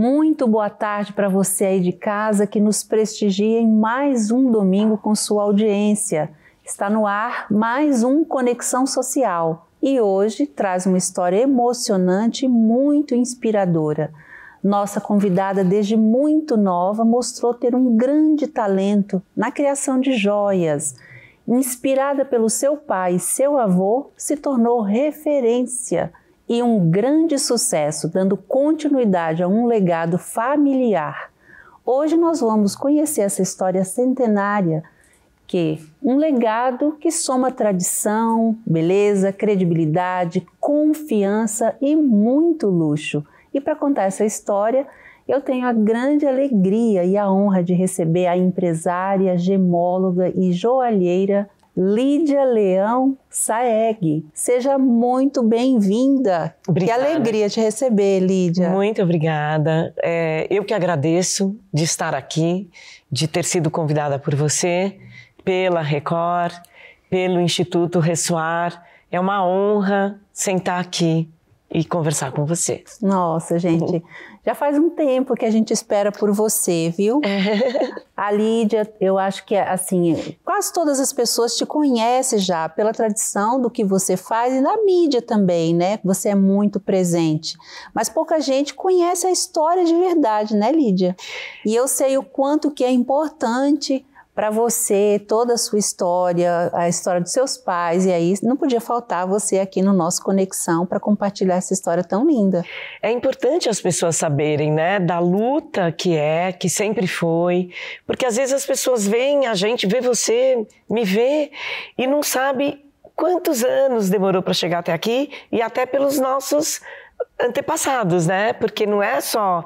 Muito boa tarde para você aí de casa que nos prestigia em mais um domingo com sua audiência. Está no ar mais um Conexão Social e hoje traz uma história emocionante e muito inspiradora. Nossa convidada, desde muito nova, mostrou ter um grande talento na criação de joias. Inspirada pelo seu pai e seu avô, se tornou referência e um grande sucesso, dando continuidade a um legado familiar. Hoje nós vamos conhecer essa história centenária, um legado que soma tradição, beleza, credibilidade, confiança e muito luxo. E para contar essa história, eu tenho a grande alegria e a honra de receber a empresária, gemóloga e joalheira Lídia Leão Saeg. Seja muito bem-vinda. Que alegria te receber, Lídia. Muito obrigada. Eu que agradeço de estar aqui, de ter sido convidada por você, pela Record, pelo Instituto Ressoar. É uma honra sentar aqui e conversar com você. Nossa, gente, já faz um tempo que a gente espera por você, viu? A Lídia, eu acho que assim, quase todas as pessoas te conhecem já pela tradição do que você faz e na mídia também, né? Você é muito presente. Mas pouca gente conhece a história de verdade, né, Lídia? E eu sei o quanto que é importante para você, toda a sua história, a história dos seus pais, e aí não podia faltar você aqui no nosso Conexão para compartilhar essa história tão linda. É importante as pessoas saberem, né, da luta que sempre foi, porque às vezes as pessoas veem a gente, vê você, me vê, e não sabe quantos anos demorou para chegar até aqui, e até pelos nossos antepassados, né, porque não é só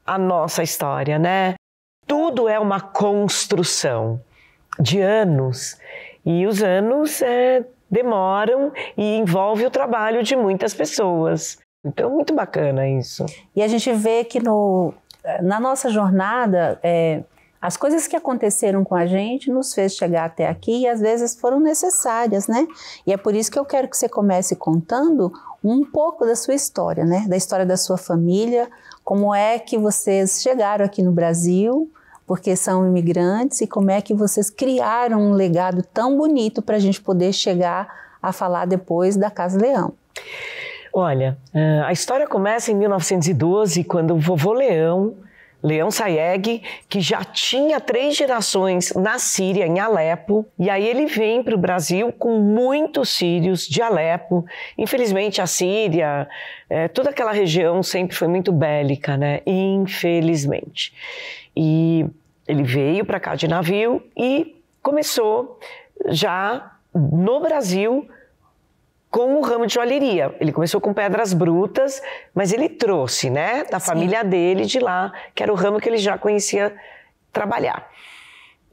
a nossa história, né? Tudo é uma construção de anos e os anos demoram e envolve o trabalho de muitas pessoas. Então, muito bacana isso. E a gente vê que na nossa jornada, as coisas que aconteceram com a gente nos fez chegar até aqui e às vezes foram necessárias, né? E é por isso que eu quero que você comece contando um pouco da sua história, né? Da história da sua família, como é que vocês chegaram aqui no Brasil, porque são imigrantes, e como é que vocês criaram um legado tão bonito para a gente poder chegar a falar depois da Casa Leão. Olha, a história começa em 1912, quando o vovô Leão Saeg, que já tinha 3 gerações na Síria, em Alepo, e aí ele vem para o Brasil com muitos sírios de Alepo. Infelizmente a Síria, toda aquela região sempre foi muito bélica, né? Infelizmente. E ele veio para cá de navio e começou já no Brasil com o ramo de joalheria. Ele começou com pedras brutas, mas ele trouxe, né, da família dele de lá, que era o ramo que ele já conhecia trabalhar.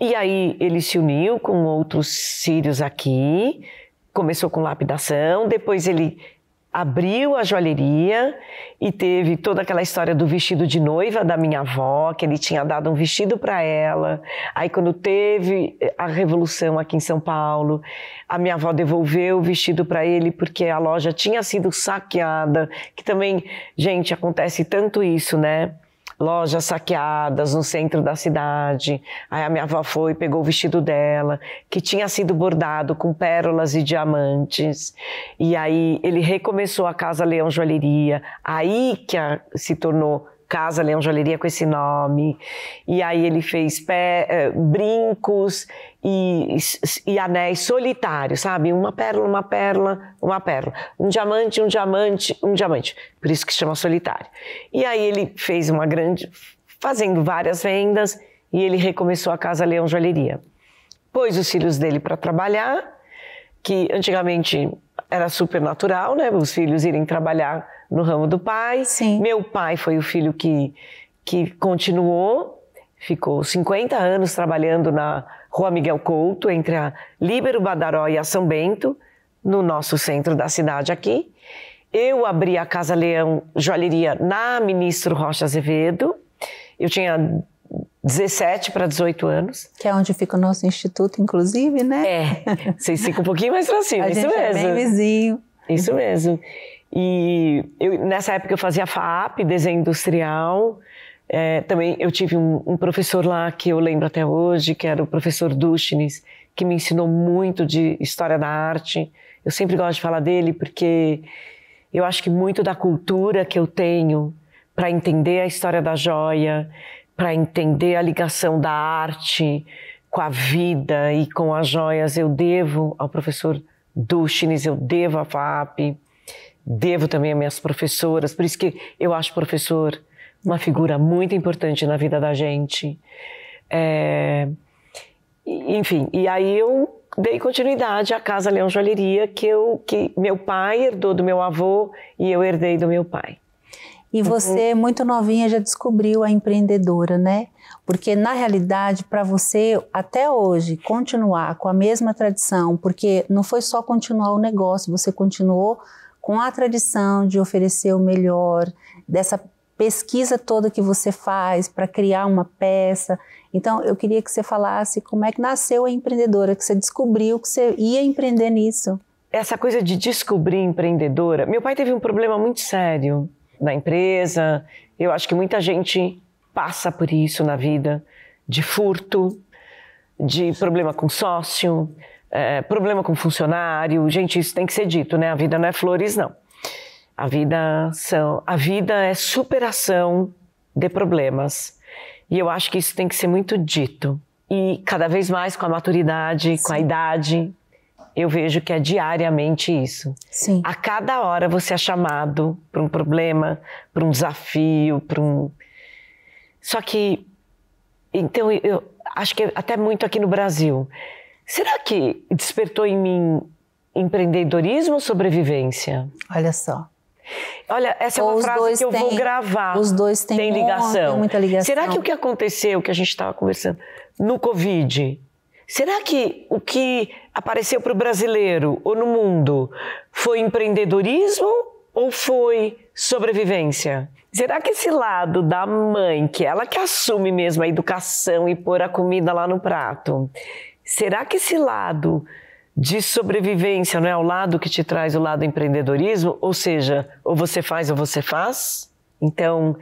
E aí ele se uniu com outros sírios aqui, começou com lapidação, depois ele abriu a joalheria e teve toda aquela história do vestido de noiva da minha avó, que ele tinha dado um vestido para ela. Aí quando teve a Revolução aqui em São Paulo, a minha avó devolveu o vestido para ele porque a loja tinha sido saqueada, que também, gente, acontece tanto isso, né? Lojas saqueadas no centro da cidade. Aí a minha avó foi, pegou o vestido dela, que tinha sido bordado com pérolas e diamantes. E aí ele recomeçou a Casa Leão Joalheria, aí que se tornou Casa Leão Joalheria com esse nome. E aí ele fez brincos e anéis solitários, sabe? Uma pérola, uma pérola, uma pérola. Um diamante, um diamante, um diamante. Por isso que chama solitário. E aí ele fez fazendo várias vendas, e ele recomeçou a Casa Leão Joalheria. Pôs os filhos dele para trabalhar, que antigamente era super natural, né? Os filhos irem trabalhar no ramo do pai. Sim. Meu pai foi o filho que continuou, ficou 50 anos trabalhando na Rua Miguel Couto, entre a Líbero Badaró e a São Bento, no nosso centro da cidade aqui. Eu abri a Casa Leão Joalheria na Ministro Rocha Azevedo. Eu tinha 17 para 18 anos. Que é onde fica o nosso instituto, inclusive, né? Vocês ficam um pouquinho mais para cima, isso mesmo. É bem vizinho. Isso mesmo. E nessa época eu fazia FAAP, desenho industrial, Também eu tive um professor lá que eu lembro até hoje, que era o professor Dushnis, que me ensinou muito de história da arte. Eu sempre gosto de falar dele porque eu acho que muito da cultura que eu tenho para entender a história da joia, para entender a ligação da arte com a vida e com as joias, eu devo ao professor Dushnis, eu devo à FAP, devo também às minhas professoras. Por isso que eu acho o professor uma figura muito importante na vida da gente. Enfim, e aí eu dei continuidade à Casa Leão Joalheria, que meu pai herdou do meu avô e eu herdei do meu pai. E você, muito novinha, já descobriu a empreendedora, né? Porque, na realidade, para você, até hoje, continuar com a mesma tradição, porque não foi só continuar o negócio, você continuou com a tradição de oferecer o melhor, dessa pesquisa toda que você faz para criar uma peça. Então, eu queria que você falasse como é que nasceu a empreendedora, que você descobriu que você ia empreender nisso. Essa coisa de descobrir empreendedora, meu pai teve um problema muito sério na empresa. Eu acho que muita gente passa por isso na vida, de furto, de problema com sócio, problema com funcionário. Gente, isso tem que ser dito, né? A vida não é flores, não. A vida é superação de problemas. E eu acho que isso tem que ser muito dito. E cada vez mais com a maturidade, sim, com a idade, eu vejo que é diariamente isso. Sim. A cada hora você é chamado para um problema, para um desafio, para um... Só que, então, eu acho que até muito aqui no Brasil, será que despertou em mim empreendedorismo ou sobrevivência? Olha só. Olha, essa é uma frase que eu vou gravar. Os dois têm ligação. Tem muita ligação. Será que o que aconteceu, que a gente estava conversando, no Covid, será que o que apareceu para o brasileiro ou no mundo foi empreendedorismo ou foi sobrevivência? Será que esse lado da mãe, que ela que assume mesmo a educação e pôr a comida lá no prato, será que esse lado de sobrevivência não é o lado que te traz o lado empreendedorismo? Ou seja, ou você faz ou você faz? Então,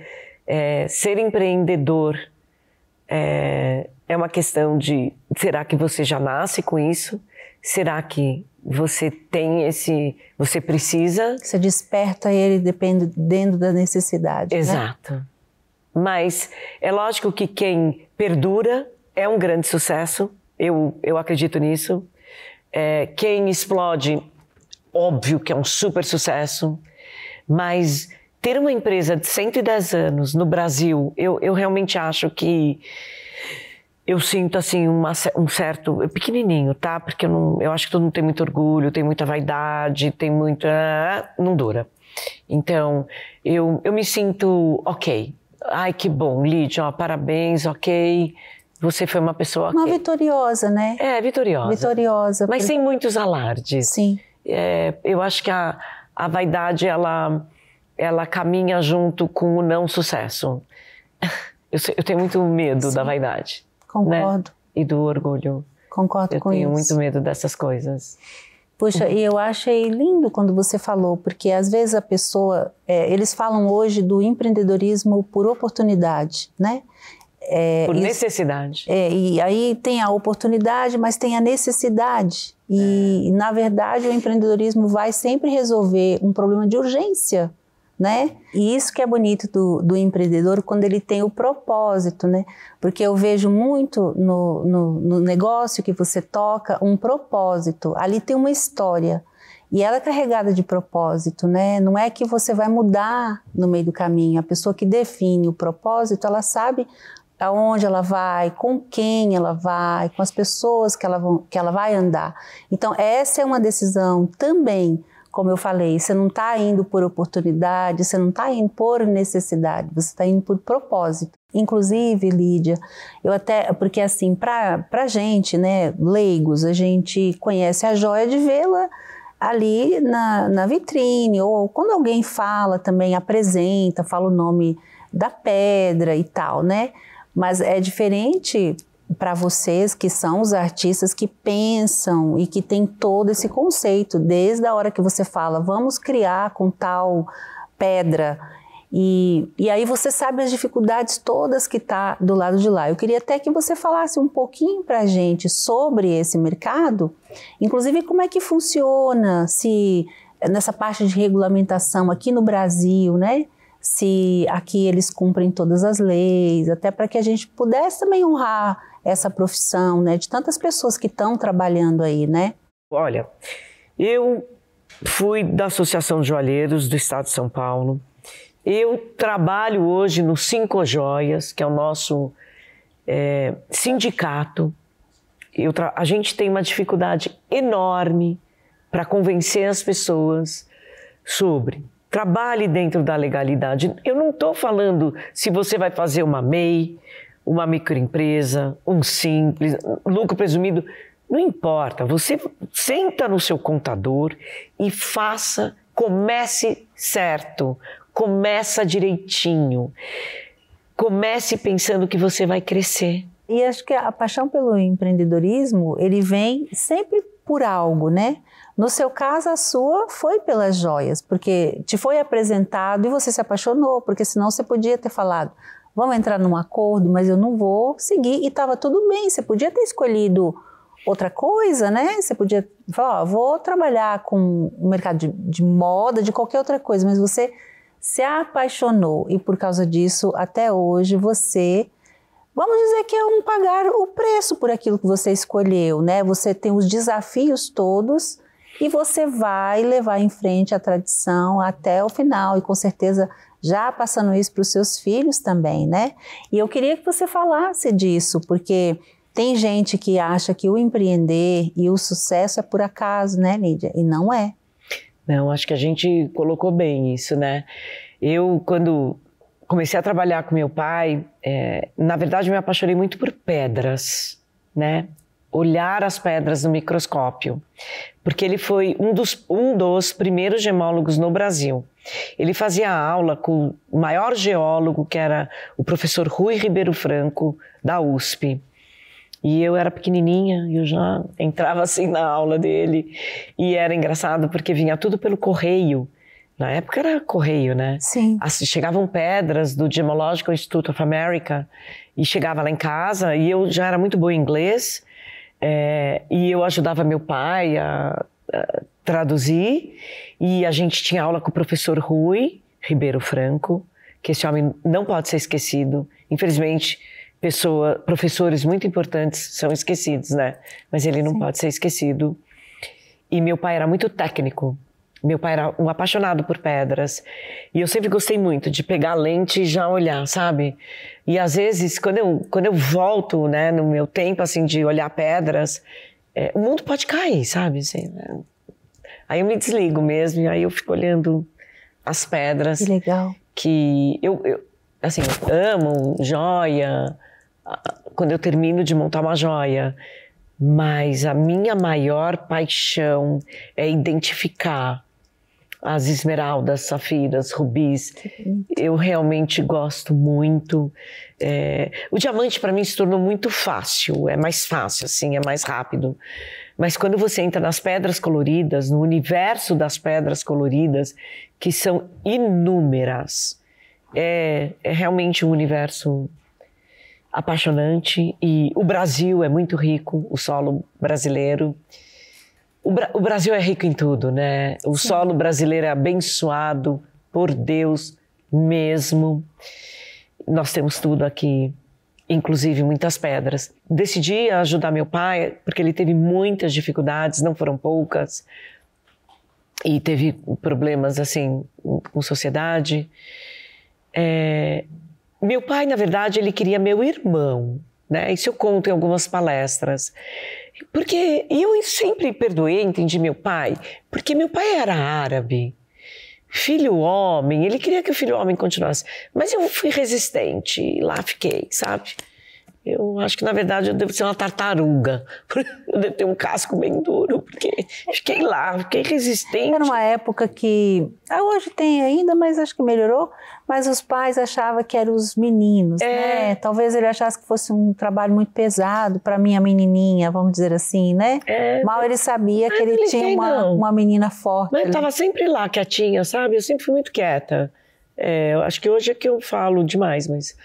ser empreendedor é uma questão de, será que você já nasce com isso? Será que você tem você precisa? Você desperta ele dependendo da necessidade. Exato. Né? Mas é lógico que quem perdura é um grande sucesso, eu acredito nisso. Quem explode, óbvio que é um super sucesso, mas ter uma empresa de 110 anos no Brasil, eu realmente acho que eu sinto assim um certo, pequenininho, tá? Porque eu acho que todo mundo tem muito orgulho, tem muita vaidade, tem muita... não dura. Então, eu me sinto ok. Ai, que bom, Lídia, ó, parabéns, ok. Você foi uma pessoa... Uma vitoriosa, né? Vitoriosa. Vitoriosa. Mas sem muitos alardes. Sim. Eu acho que a vaidade, ela caminha junto com o não sucesso. Eu tenho muito medo, sim, da vaidade. Concordo. Né? E do orgulho. Concordo com isso. Eu tenho muito medo dessas coisas. Puxa, e eu achei lindo quando você falou, porque às vezes a pessoa... eles falam hoje do empreendedorismo por oportunidade, né? Por necessidade. E aí tem a oportunidade, mas tem a necessidade. E, na verdade, o empreendedorismo vai sempre resolver um problema de urgência, né? E isso que é bonito do empreendedor, quando ele tem o propósito, né? Porque eu vejo muito no negócio que você toca um propósito. Ali tem uma história. E ela é carregada de propósito, né? Não é que você vai mudar no meio do caminho. A pessoa que define o propósito, ela sabe aonde ela vai, com quem ela vai, com as pessoas que ela vai andar. Então, essa é uma decisão também, como eu falei, você não está indo por oportunidade, você não está indo por necessidade, você está indo por propósito. Inclusive, Lídia, porque assim, pra gente, né, leigos, a gente conhece a joia de vê-la ali na vitrine, ou quando alguém fala também, apresenta, fala o nome da pedra e tal, né? Mas é diferente para vocês que são os artistas que pensam e que tem todo esse conceito, desde a hora que você fala, vamos criar com tal pedra, E aí você sabe as dificuldades todas que está do lado de lá. Eu queria até que você falasse um pouquinho para a gente sobre esse mercado, inclusive como é que funciona, se nessa parte de regulamentação aqui no Brasil, né? Se aqui eles cumprem todas as leis, até para que a gente pudesse também honrar essa profissão, né? De tantas pessoas que estão trabalhando aí, né? Olha, eu fui da Associação de Joalheiros do Estado de São Paulo. Eu trabalho hoje no Cinco Joias, que é o nosso sindicato. A gente tem uma dificuldade enorme para convencer as pessoas sobre trabalhe dentro da legalidade. Eu não estou falando se você vai fazer uma MEI, uma microempresa, um simples, lucro presumido. Não importa, você senta no seu contador e comece certo, começa direitinho, comece pensando que você vai crescer. E acho que a paixão pelo empreendedorismo, ele vem sempre por algo, né? No seu caso, a sua foi pelas joias, porque te foi apresentado e você se apaixonou, porque senão você podia ter falado, vamos entrar num acordo, mas eu não vou seguir, e estava tudo bem, você podia ter escolhido outra coisa, né? Você podia falar, vou trabalhar com o mercado de moda, de qualquer outra coisa, mas você se apaixonou e por causa disso, até hoje, você, vamos dizer que é pagar o preço por aquilo que você escolheu, né? Você tem os desafios todos e você vai levar em frente a tradição até o final e com certeza já passando isso para os seus filhos também, né? E eu queria que você falasse disso, porque tem gente que acha que o empreender e o sucesso é por acaso, né, Lídia? E não é. Não, acho que a gente colocou bem isso, né? Eu, quando comecei a trabalhar com meu pai, na verdade, me apaixonei muito por pedras, né? Olhar as pedras no microscópio, porque ele foi um dos primeiros gemólogos no Brasil. Ele fazia aula com o maior geólogo, que era o professor Rui Ribeiro Franco, da USP. E eu era pequenininha, eu já entrava assim na aula dele. E era engraçado porque vinha tudo pelo correio. Na época era correio, né? Sim. Chegavam pedras do Gemological Institute of America e chegava lá em casa e eu já era muito boa em inglês e eu ajudava meu pai a traduzir e a gente tinha aula com o professor Rui Ribeiro Franco, que esse homem não pode ser esquecido. Infelizmente, professores muito importantes são esquecidos, né? Mas ele não pode ser esquecido. E meu pai era muito técnico. Meu pai era um apaixonado por pedras. E eu sempre gostei muito de pegar a lente e já olhar, sabe? E às vezes, quando eu volto, né, no meu tempo, assim, de olhar pedras, o mundo pode cair, sabe? Assim, né? Aí eu me desligo mesmo e aí eu fico olhando as pedras. Que legal. Que eu assim, amo joia, quando eu termino de montar uma joia. Mas a minha maior paixão é identificar as esmeraldas, safiras, rubis. Eu realmente gosto muito. O diamante para mim se tornou muito fácil, é mais fácil, assim, é mais rápido. Mas quando você entra nas pedras coloridas, no universo das pedras coloridas, que são inúmeras, é realmente um universo apaixonante. E o Brasil é muito rico, o solo brasileiro. O Brasil é rico em tudo, né? O solo brasileiro é abençoado por Deus mesmo. Nós temos tudo aqui, inclusive muitas pedras. Decidi ajudar meu pai, porque ele teve muitas dificuldades, não foram poucas. E teve problemas, assim, com sociedade. Meu pai, na verdade, ele queria meu irmão, né? Isso eu conto em algumas palestras. E eu sempre perdoei, entendi meu pai, porque meu pai era árabe, filho homem, ele queria que o filho homem continuasse. Mas eu fui resistente e lá fiquei, sabe? Eu acho que, na verdade, eu devo ser uma tartaruga. Eu devo ter um casco bem duro, porque fiquei lá, fiquei resistente. Era uma época que... hoje tem ainda, mas acho que melhorou. Mas os pais achavam que eram os meninos, né? Talvez ele achasse que fosse um trabalho muito pesado para minha menininha, vamos dizer assim, né? Mal ele sabia que ele tinha uma menina forte. Mas eu estava sempre lá, quietinha, sabe? Eu sempre fui muito quieta. Eu acho que hoje é que eu falo demais, mas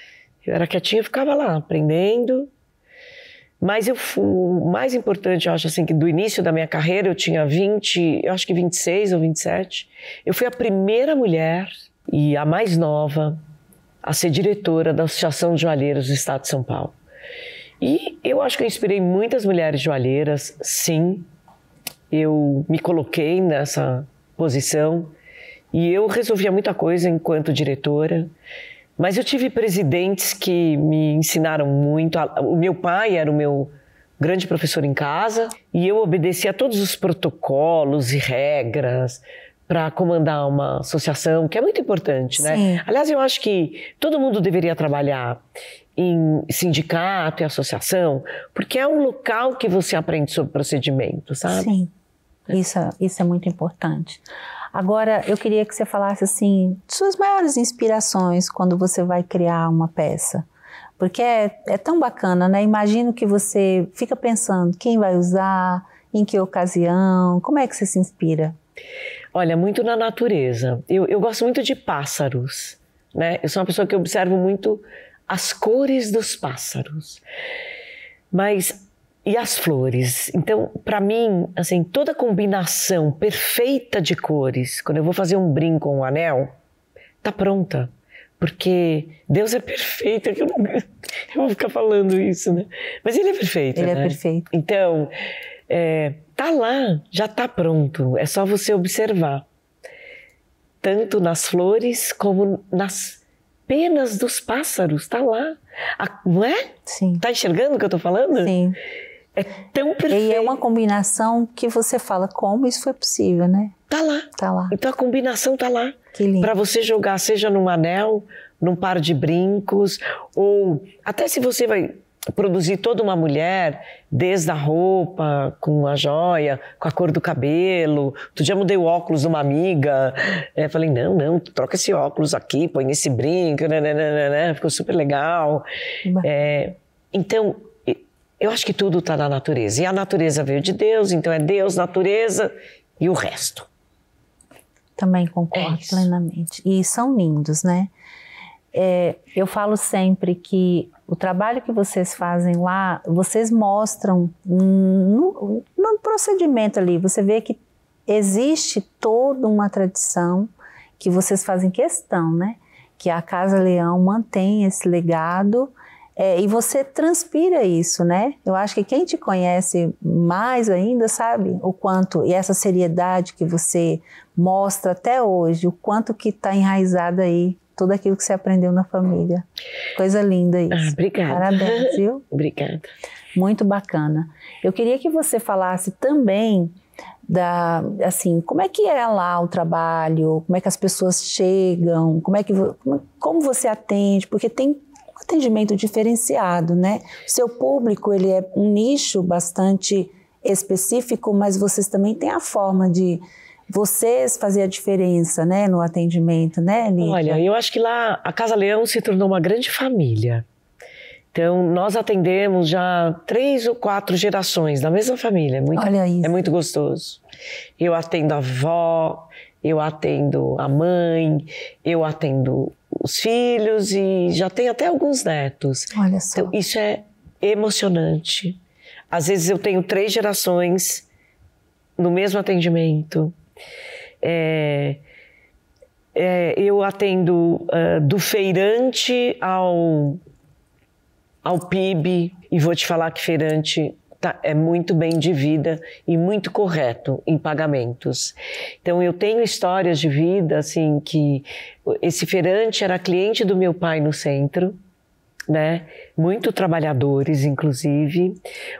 eu era quietinha, eu ficava lá aprendendo. Mas o mais importante, eu acho assim, que do início da minha carreira, eu tinha 20, eu acho que 26 ou 27. Eu fui a primeira mulher e a mais nova a ser diretora da Associação de Joalheiros do Estado de São Paulo. E eu acho que eu inspirei muitas mulheres joalheiras, sim. Eu me coloquei nessa posição e eu resolvia muita coisa enquanto diretora. Mas eu tive presidentes que me ensinaram muito. O meu pai era o meu grande professor em casa e eu obedecia a todos os protocolos e regras para comandar uma associação, que é muito importante, né? Sim. Aliás, eu acho que todo mundo deveria trabalhar em sindicato e associação, porque é um local que você aprende sobre procedimento, sabe? Sim, isso é muito importante. Agora, eu queria que você falasse assim, suas maiores inspirações quando você vai criar uma peça. Porque é tão bacana, né? Imagino que você fica pensando quem vai usar, em que ocasião, como é que você se inspira? Olha, muito na natureza. Eu gosto muito de pássaros, né? Eu sou uma pessoa que observo muito as cores dos pássaros. E as flores. Então, para mim, assim, toda combinação perfeita de cores, quando eu vou fazer um brinco ou um anel, tá pronta. Porque Deus é perfeito. Eu vou ficar falando isso, né? Mas Ele é perfeito, Ele né? é perfeito. Então, tá lá, já tá pronto. É só você observar. Tanto nas flores como nas penas dos pássaros. Tá lá. Não é? Sim. Tá enxergando o que eu tô falando? Sim. É tão perfeito. E é uma combinação que você fala, como isso foi possível, né? Tá lá. Tá lá. Então a combinação tá lá. Que lindo. Para você jogar, seja num anel, num par de brincos, ou até se você vai produzir toda uma mulher, desde a roupa, com a joia, com a cor do cabelo. Outro dia eu mudei o óculos de uma amiga. Falei, não, troca esse óculos aqui, põe nesse brinco, né, ficou super legal. Então, eu acho que tudo está na natureza. E a natureza veio de Deus, então é Deus, natureza e o resto. Também concordo plenamente. E são lindos, né? Eu falo sempre que o trabalho que vocês fazem lá, vocês mostram no procedimento ali, você vê que existe toda uma tradição que vocês fazem questão, né? Que a Casa Leão mantém esse legado. E você transpira isso, né? Eu acho que quem te conhece mais ainda sabe o quanto, e essa seriedade que você mostra até hoje, o quanto que está enraizado aí, tudo aquilo que você aprendeu na família. Coisa linda isso. Obrigada. Parabéns, viu? Obrigada. Muito bacana. Eu queria que você falasse também assim, como é que é lá o trabalho, como é que as pessoas chegam, como você atende, porque tem atendimento diferenciado, né? O seu público, ele é um nicho bastante específico, mas vocês também têm a forma de vocês fazer a diferença, né, no atendimento, né, Lídia? Olha, eu acho que lá a Casa Leão se tornou uma grande família. Então, nós atendemos já 3 ou 4 gerações da mesma família. Olha isso. É muito gostoso. Eu atendo a avó, eu atendo a mãe, eu atendo os filhos e já tenho até alguns netos. Olha só. Então, isso é emocionante. Às vezes eu tenho 3 gerações no mesmo atendimento. Eu atendo do feirante ao PIB, e vou te falar que feirante é muito bem de vida e muito correto em pagamentos. Então, eu tenho histórias de vida, assim, que esse feirante era cliente do meu pai no centro, né? Muito trabalhadores, inclusive,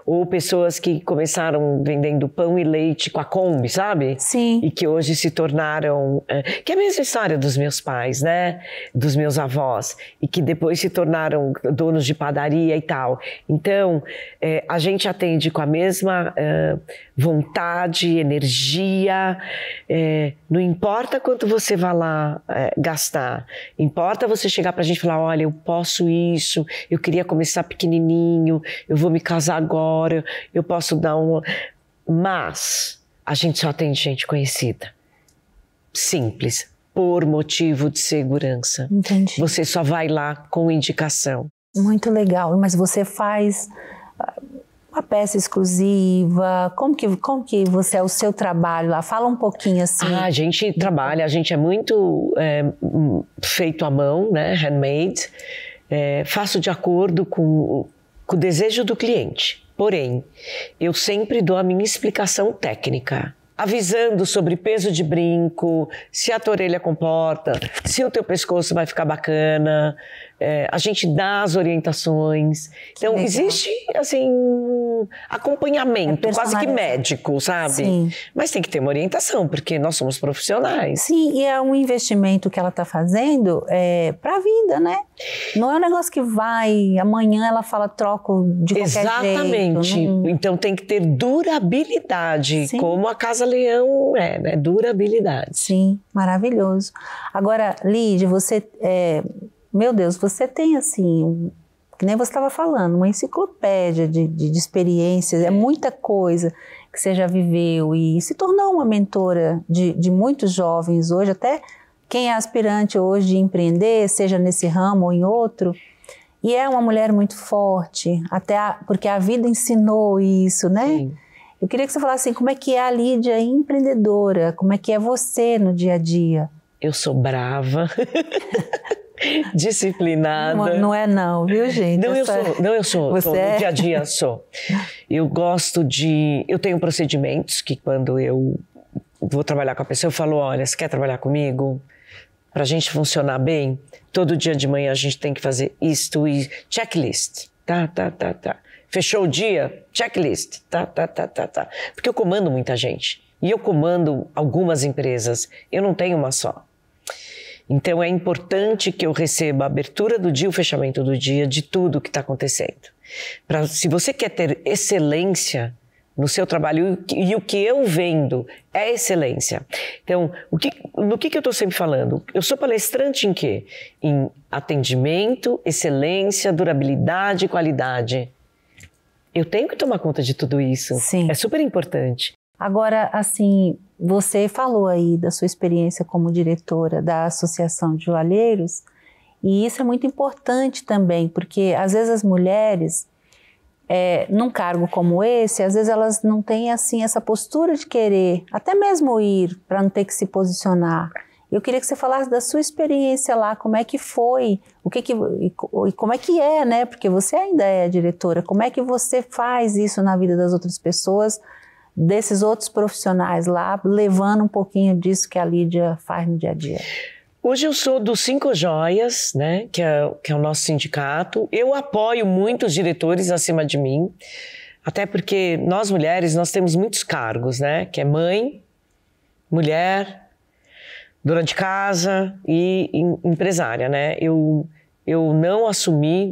ou pessoas que começaram vendendo pão e leite com a Kombi, sabe? Sim. E que hoje se tornaram, que é a mesma história dos meus pais, né? Dos meus avós, e que depois se tornaram donos de padaria e tal. Então, a gente atende com a mesma vontade, energia, não importa quanto você vai lá gastar, importa você chegar pra gente e falar, olha, eu posso isso, eu queria começar pequenininho, eu vou me casar agora, eu posso dar uma... Mas a gente só atende gente conhecida. Simples. por motivo de segurança. Entendi. Você só vai lá com indicação. Muito legal. Mas você faz uma peça exclusiva? Como que você é o seu trabalho lá? Fala um pouquinho assim. A gente trabalha, a gente é muito feito à mão, né? Handmade. Faço de acordo com o desejo do cliente. Porém, eu sempre dou a minha explicação técnica, avisando sobre peso de brinco, se a tua orelha comporta, se o teu pescoço vai ficar bacana. A gente dá as orientações. Então, existe, assim, acompanhamento, quase que médico, sabe? Sim. Mas tem que ter uma orientação, porque nós somos profissionais. Sim, e é um investimento que ela está fazendo para a vida, né? Não é um negócio que vai, amanhã ela fala, troco de qualquer jeito. Exatamente. Então, tem que ter durabilidade, Sim. como a Casa Leão né? Durabilidade. Sim, maravilhoso. Agora, Lídia, você... meu Deus, você tem assim, que nem você estava falando, uma enciclopédia de experiências, é muita coisa que você já viveu e se tornou uma mentora de muitos jovens hoje, até quem é aspirante hoje de empreender, seja nesse ramo ou em outro, e é uma mulher muito forte, porque a vida ensinou isso, né? Sim. Eu queria que você falasse assim, como é que é a Lídia empreendedora, como é que é você no dia a dia? Eu sou brava. Disciplinada. Não é não, viu, gente? Eu sou. Você no dia a dia sou. Eu gosto eu tenho procedimentos que quando eu vou trabalhar com a pessoa, eu falo, olha, você quer trabalhar comigo? Pra gente funcionar bem, todo dia de manhã a gente tem que fazer isto e checklist. Tá. Fechou o dia? Checklist. Tá. Porque eu comando muita gente. E eu comando algumas empresas. Eu não tenho uma só. Então, é importante que eu receba a abertura do dia, o fechamento do dia, de tudo que está acontecendo. Se você quer ter excelência no seu trabalho, e o que eu vendo é excelência. Então, no que eu estou sempre falando? Eu sou palestrante em quê? Em atendimento, excelência, durabilidade e qualidade. Eu tenho que tomar conta de tudo isso. Sim. É super importante. Agora, assim, você falou aí da sua experiência como diretora da Associação de Joalheiros, e isso é muito importante também, porque às vezes as mulheres, num cargo como esse, às vezes elas não têm assim essa postura de querer, até mesmo ir, para não ter que se posicionar. Eu queria que você falasse da sua experiência lá, como é que foi, e como é que é, né? Porque você ainda é diretora, como é que você faz isso na vida das outras pessoas, desses outros profissionais lá, levando um pouquinho disso que a Lídia faz no dia a dia? Hoje eu sou do Cinco Joias, né, que é o nosso sindicato. Eu apoio muitos diretores acima de mim, até porque nós mulheres, nós temos muitos cargos, né, que é mãe, mulher, dona de casa e empresária, né. Eu não assumi,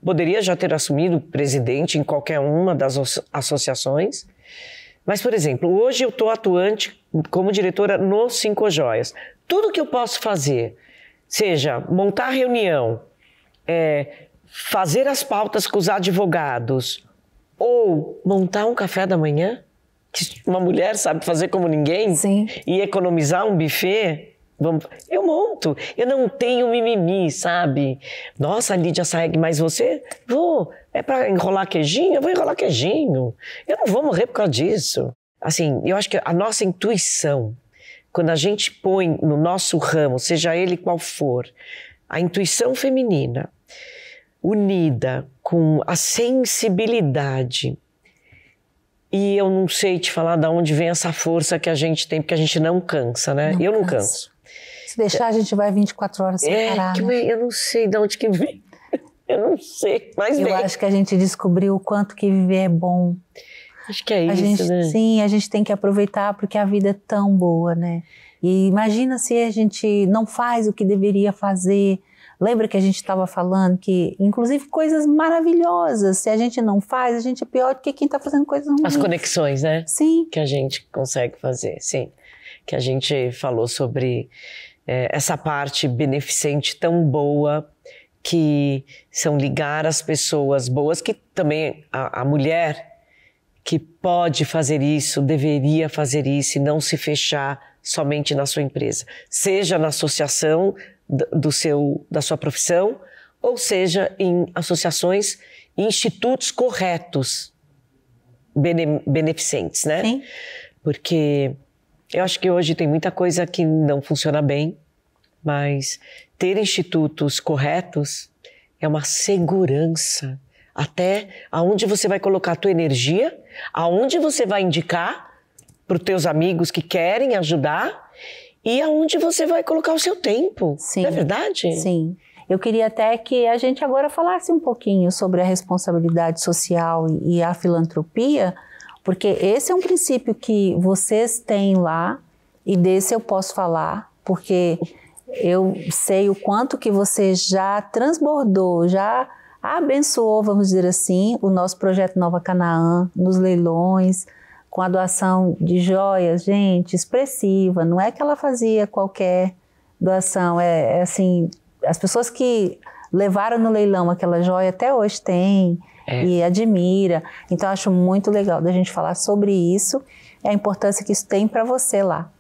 poderia já ter assumido presidente em qualquer uma das associações. Mas, por exemplo, hoje eu estou atuante como diretora no Cinco Joias. Tudo que eu posso fazer, seja montar reunião, fazer as pautas com os advogados ou montar um café da manhã, que uma mulher sabe fazer como ninguém, Sim. E economizar um buffet, eu monto. Eu não tenho mimimi, sabe? Nossa, Lídia Saeg, mas você? Vou. É para enrolar queijinho? Eu vou enrolar queijinho. Eu não vou morrer por causa disso. Assim, eu acho que a nossa intuição, quando a gente põe no nosso ramo, seja ele qual for, a intuição feminina, unida com a sensibilidade, e eu não sei te falar de onde vem essa força que a gente tem, porque a gente não cansa, né? Eu não canso. Se deixar, a gente vai 24 horas sem parar, né? Eu não sei de onde que vem. Eu não sei, mas vem. Eu acho que a gente descobriu o quanto que viver é bom. Acho que é isso, né? Sim, a gente tem que aproveitar porque a vida é tão boa, né? E imagina se a gente não faz o que deveria fazer. Lembra que a gente estava falando que, inclusive, coisas maravilhosas, se a gente não faz, a gente é pior do que quem está fazendo coisas ruins. As conexões, né? Sim. Que a gente consegue fazer, sim. Que a gente falou sobre essa parte beneficente tão boa, que são ligar as pessoas boas, que também a mulher que pode fazer isso, deveria fazer isso e não se fechar somente na sua empresa, seja na associação da sua profissão, ou seja em associações e institutos corretos, beneficentes, né? Sim. Porque eu acho que hoje tem muita coisa que não funciona bem, mas ter institutos corretos é uma segurança. Até aonde você vai colocar a tua energia, aonde você vai indicar para os teus amigos que querem ajudar e aonde você vai colocar o seu tempo. Sim. Não é verdade? Sim. Eu queria até que a gente agora falasse um pouquinho sobre a responsabilidade social e a filantropia, porque esse é um princípio que vocês têm lá e desse eu posso falar, porque eu sei o quanto que você já transbordou, já abençoou, vamos dizer assim, o nosso projeto Nova Canaã, nos leilões, com a doação de joias, gente, expressiva. Não é que ela fazia qualquer doação, é assim, as pessoas que levaram no leilão aquela joia até hoje têm e admira. Então, acho muito legal da gente falar sobre isso, a importância que isso tem para você lá.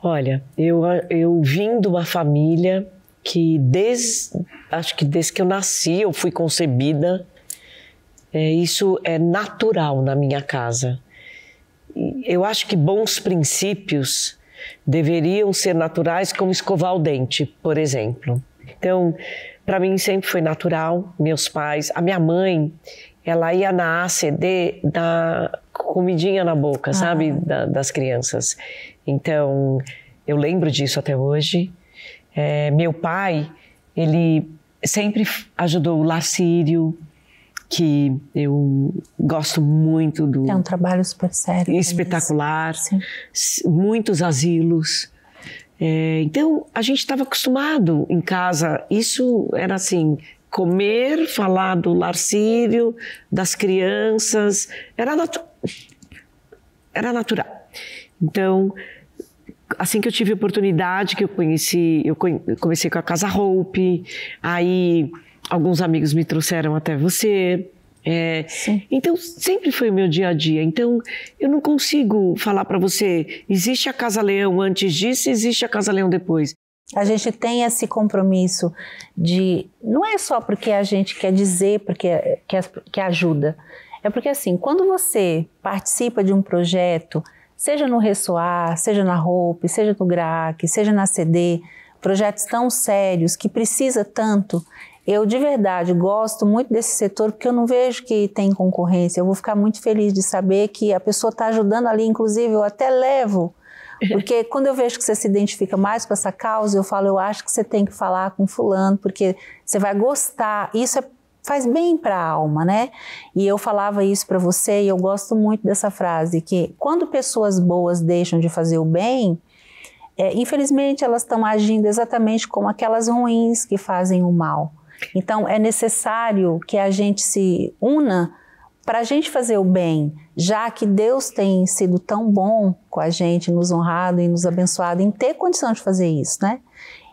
Olha, eu vim de uma família que acho que desde que eu nasci, eu fui concebida, isso é natural na minha casa. Eu acho que bons princípios deveriam ser naturais, como escovar o dente, por exemplo. Então, para mim sempre foi natural, meus pais, a minha mãe, ela ia na ACD dar comidinha na boca, sabe, das crianças. Então, eu lembro disso até hoje. Meu pai, ele sempre ajudou o Lar Sírio, que eu gosto muito do... É um trabalho super sério. Espetacular, muitos asilos. Então, a gente estava acostumado em casa, isso era assim, comer, falar do Lar Sírio, das crianças, era natural. Então, assim que eu tive a oportunidade, que eu comecei com a Casa Hope, aí alguns amigos me trouxeram até você. Então, sempre foi o meu dia a dia. Então, eu não consigo falar para você, existe a Casa Leão antes disso, existe a Casa Leão depois. A gente tem esse compromisso de... Não é só porque a gente quer dizer que ajuda. É porque, assim, quando você participa de um projeto, seja no Ressoar, seja na Hope, seja no GRAC, seja na CD, projetos tão sérios que precisa tanto... Eu, de verdade, gosto muito desse setor porque eu não vejo que tem concorrência. Eu vou ficar muito feliz de saber que a pessoa está ajudando ali, inclusive eu até levo. Porque quando eu vejo que você se identifica mais com essa causa, eu falo, eu acho que você tem que falar com fulano, porque você vai gostar. Isso faz bem para a alma, né? E eu falava isso para você e eu gosto muito dessa frase, que quando pessoas boas deixam de fazer o bem, infelizmente elas estão agindo exatamente como aquelas ruins que fazem o mal. Então, é necessário que a gente se una para a gente fazer o bem, já que Deus tem sido tão bom com a gente, nos honrado e nos abençoado em ter condição de fazer isso, né?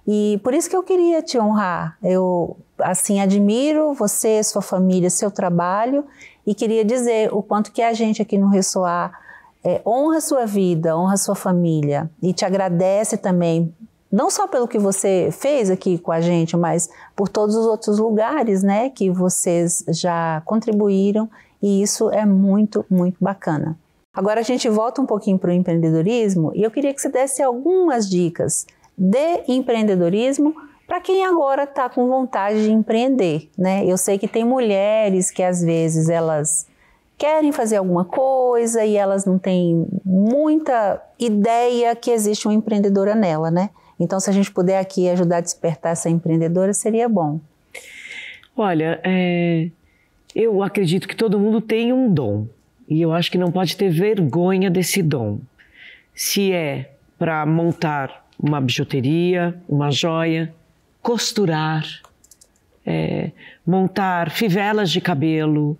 E por isso que eu queria te honrar. Eu, assim, admiro você, sua família, seu trabalho e queria dizer o quanto que a gente aqui no Ressoar honra a sua vida, honra a sua família e te agradece também, não só pelo que você fez aqui com a gente, mas por todos os outros lugares, né, que vocês já contribuíram e isso é muito, muito bacana. Agora a gente volta um pouquinho para o empreendedorismo e eu queria que você desse algumas dicas de empreendedorismo para quem agora está com vontade de empreender, né? Eu sei que tem mulheres que às vezes elas querem fazer alguma coisa e elas não têm muita ideia que existe uma empreendedora nela, né? Então, se a gente puder aqui ajudar a despertar essa empreendedora, seria bom. Olha, eu acredito que todo mundo tem um dom. E eu acho que não pode ter vergonha desse dom. Se é para montar uma bijuteria, uma joia, costurar, montar fivelas de cabelo,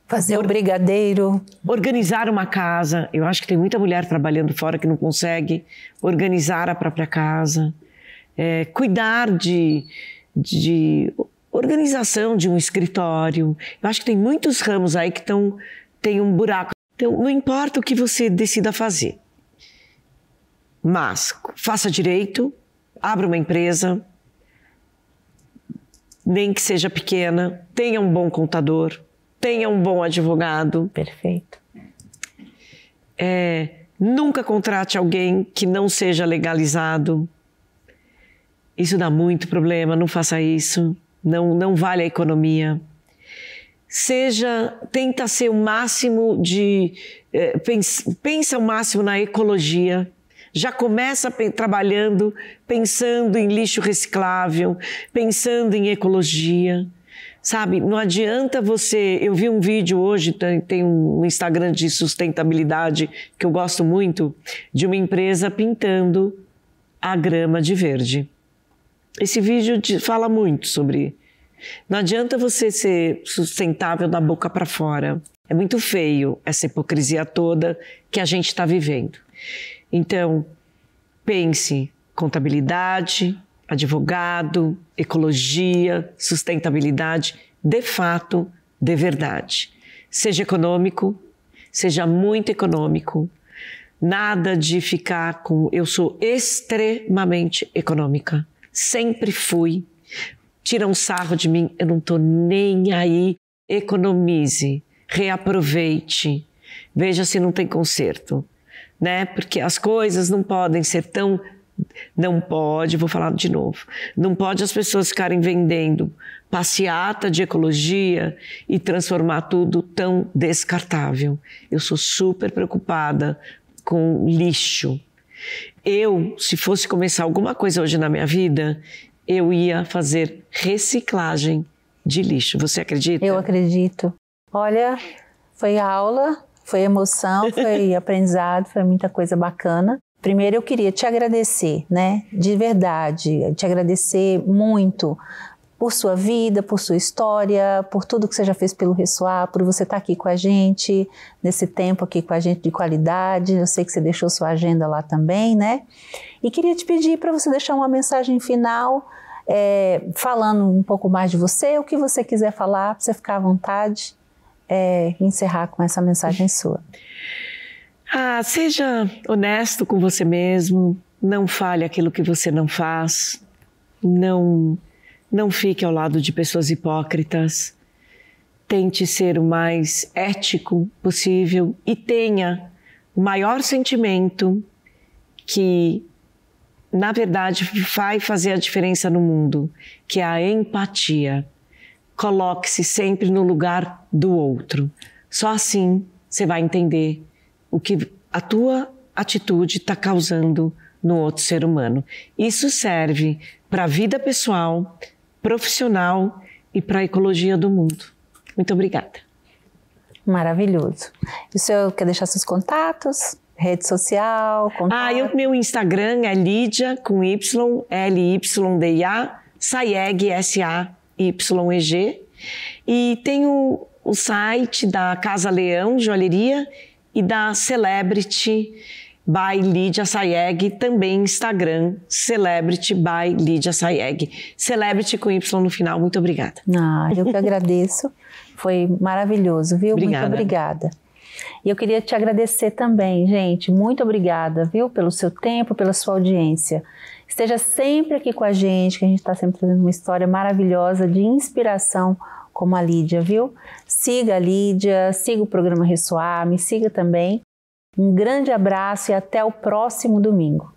fazer o brigadeiro. Organizar uma casa. Eu acho que tem muita mulher trabalhando fora que não consegue organizar a própria casa. Cuidar de organização de um escritório. Eu acho que tem muitos ramos aí que tem um buraco. Então, não importa o que você decida fazer. Mas faça direito, abra uma empresa, nem que seja pequena, tenha um bom contador, tenha um bom advogado. Perfeito. Nunca contrate alguém que não seja legalizado. Isso dá muito problema, não faça isso. Não vale a economia. Tenta ser o máximo pensa o máximo na ecologia. Já começa trabalhando, pensando em lixo reciclável, pensando em ecologia. Sabe, não adianta você... Eu vi um vídeo hoje, tem um Instagram de sustentabilidade que eu gosto muito, de uma empresa pintando a grama de verde. Esse vídeo fala muito sobre... Não adianta você ser sustentável da boca para fora. É muito feio essa hipocrisia toda que a gente está vivendo. Então, pense contabilidade, advogado, ecologia, sustentabilidade, de fato, de verdade. Seja econômico, seja muito econômico. Nada de ficar com... Eu sou extremamente econômica. Sempre fui. Tira um sarro de mim, eu não estou nem aí. Economize, reaproveite, veja se não tem conserto, né? Porque as coisas não podem ser tão... Não pode, vou falar de novo, não pode as pessoas ficarem vendendo passeata de ecologia e transformar tudo tão descartável. Eu sou super preocupada com lixo. Se fosse começar alguma coisa hoje na minha vida, eu ia fazer reciclagem de lixo. Você acredita? Eu acredito. Olha, foi aula, foi emoção, foi aprendizado, foi muita coisa bacana. Primeiro eu queria te agradecer, né? De verdade, te agradecer muito por sua vida, por sua história, por tudo que você já fez pelo Ressoar, por você estar aqui com a gente, nesse tempo aqui com a gente de qualidade. Eu sei que você deixou sua agenda lá também, né? E queria te pedir para você deixar uma mensagem final, falando um pouco mais de você, o que você quiser falar, para você ficar à vontade, encerrar com essa mensagem sua. Seja honesto com você mesmo, não fale aquilo que você não faz, não fique ao lado de pessoas hipócritas, tente ser o mais ético possível e tenha o maior sentimento que, na verdade, vai fazer a diferença no mundo, que é a empatia. Coloque-se sempre no lugar do outro. Só assim você vai entender o que a tua atitude está causando no outro ser humano. Isso serve para a vida pessoal, profissional e para a ecologia do mundo. Muito obrigada. Maravilhoso. E o senhor quer deixar seus contatos? Rede social, contato? O meu Instagram é Lídia, com Y, L-Y-D-I-A, Sayeg, S-A-Y-E-G. E tenho o site da Casa Leão, joalheria, e da Celebrity by Lídia Sayeg, também Instagram, Celebrity by Lídia Sayeg. Celebrity com Y no final. Muito obrigada. Eu que agradeço. Foi maravilhoso, viu? Obrigada. Muito obrigada. E eu queria te agradecer também, gente. Muito obrigada, viu? Pelo seu tempo, pela sua audiência. Esteja sempre aqui com a gente, que a gente está sempre trazendo uma história maravilhosa de inspiração como a Lídia, viu? Siga a Lídia, siga o programa Ressoar, me siga também. Um grande abraço e até o próximo domingo.